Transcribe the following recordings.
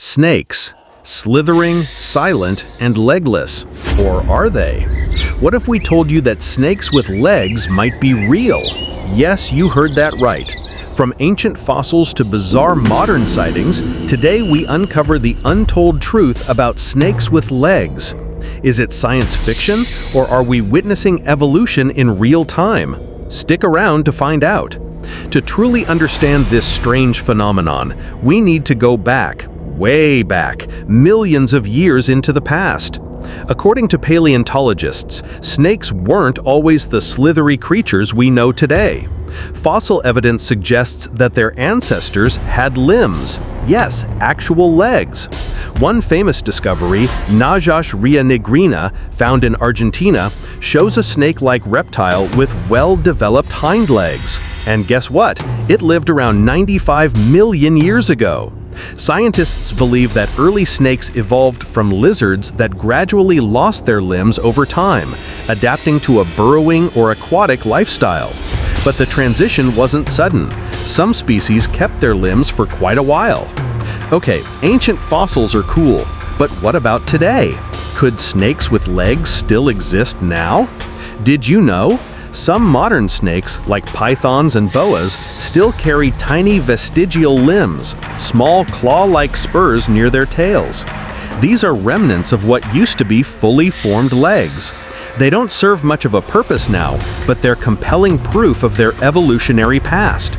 Snakes. Slithering, silent, and legless. Or are they? What if we told you that snakes with legs might be real? Yes, you heard that right. From ancient fossils to bizarre modern sightings, today we uncover the untold truth about snakes with legs. Is it science fiction, or are we witnessing evolution in real time? Stick around to find out. To truly understand this strange phenomenon, we need to go back, way back, millions of years into the past. According to paleontologists, snakes weren't always the slithery creatures we know today. Fossil evidence suggests that their ancestors had limbs. Yes, actual legs. One famous discovery, Najash negrina, found in Argentina, shows a snake-like reptile with well-developed hind legs. And guess what? It lived around 95 million years ago. Scientists believe that early snakes evolved from lizards that gradually lost their limbs over time, adapting to a burrowing or aquatic lifestyle. But the transition wasn't sudden. Some species kept their limbs for quite a while. Okay, ancient fossils are cool, but what about today? Could snakes with legs still exist now? Did you know? Some modern snakes, like pythons and boas, still carry tiny vestigial limbs, small claw-like spurs near their tails. These are remnants of what used to be fully formed legs. They don't serve much of a purpose now, but they're compelling proof of their evolutionary past.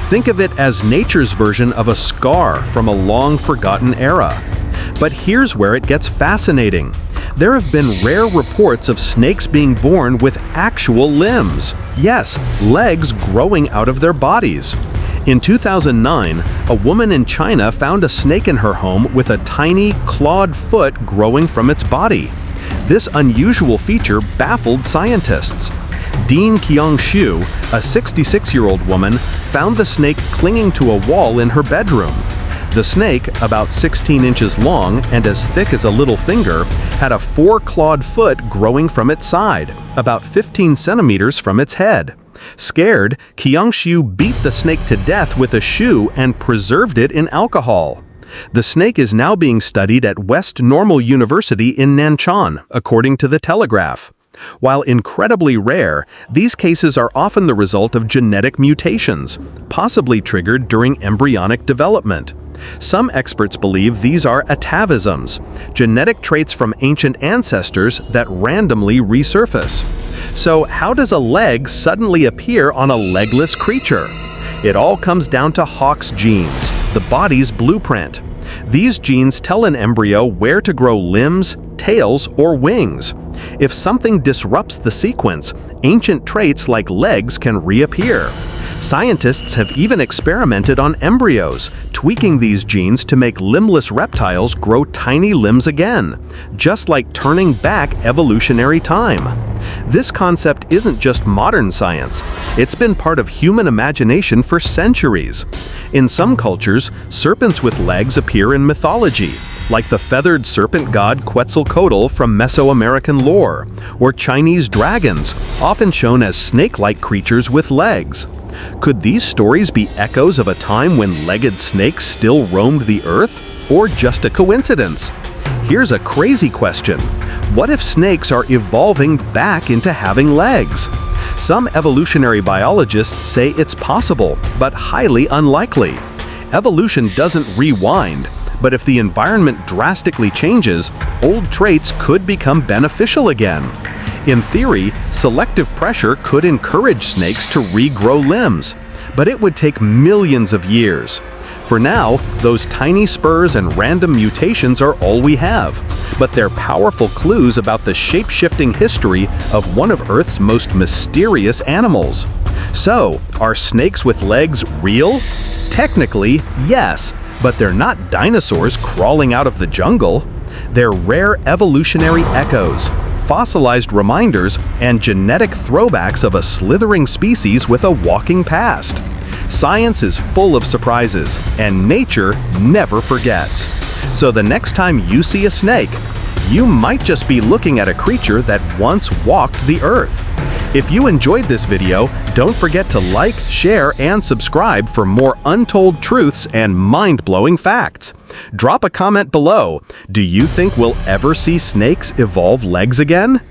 Think of it as nature's version of a scar from a long-forgotten era. But here's where it gets fascinating. There have been rare reports of snakes being born with actual limbs. Yes, legs growing out of their bodies. In 2009, a woman in China found a snake in her home with a tiny, clawed foot growing from its body. This unusual feature baffled scientists. Dean Qiangshu, a 66-year-old woman, found the snake clinging to a wall in her bedroom. The snake, about 16 inches long and as thick as a little finger, had a 4-clawed foot growing from its side, about 15 centimeters from its head. Scared, Qiangshu beat the snake to death with a shoe and preserved it in alcohol. The snake is now being studied at West Normal University in Nanchang, according to The Telegraph. While incredibly rare, these cases are often the result of genetic mutations, possibly triggered during embryonic development. Some experts believe these are atavisms, genetic traits from ancient ancestors that randomly resurface. So how does a leg suddenly appear on a legless creature? It all comes down to Hox genes, the body's blueprint. These genes tell an embryo where to grow limbs, tails, or wings. If something disrupts the sequence, ancient traits like legs can reappear. Scientists have even experimented on embryos, tweaking these genes to make limbless reptiles grow tiny limbs again, just like turning back evolutionary time. This concept isn't just modern science. It's been part of human imagination for centuries. In some cultures, serpents with legs appear in mythology, like the feathered serpent god Quetzalcoatl from Mesoamerican lore, or Chinese dragons, often shown as snake-like creatures with legs. Could these stories be echoes of a time when legged snakes still roamed the earth, or just a coincidence? Here's a crazy question. What if snakes are evolving back into having legs? Some evolutionary biologists say it's possible, but highly unlikely. Evolution doesn't rewind, but if the environment drastically changes, old traits could become beneficial again. In theory, selective pressure could encourage snakes to regrow limbs, but it would take millions of years. For now, those tiny spurs and random mutations are all we have, but they're powerful clues about the shape-shifting history of one of Earth's most mysterious animals. So, are snakes with legs real? Technically, yes, but they're not dinosaurs crawling out of the jungle. They're rare evolutionary echoes, fossilized reminders, and genetic throwbacks of a slithering species with a walking past. Science is full of surprises, and nature never forgets. So the next time you see a snake, you might just be looking at a creature that once walked the earth. If you enjoyed this video, don't forget to like, share, and subscribe for more untold truths and mind-blowing facts. Drop a comment below. Do you think we'll ever see snakes evolve legs again?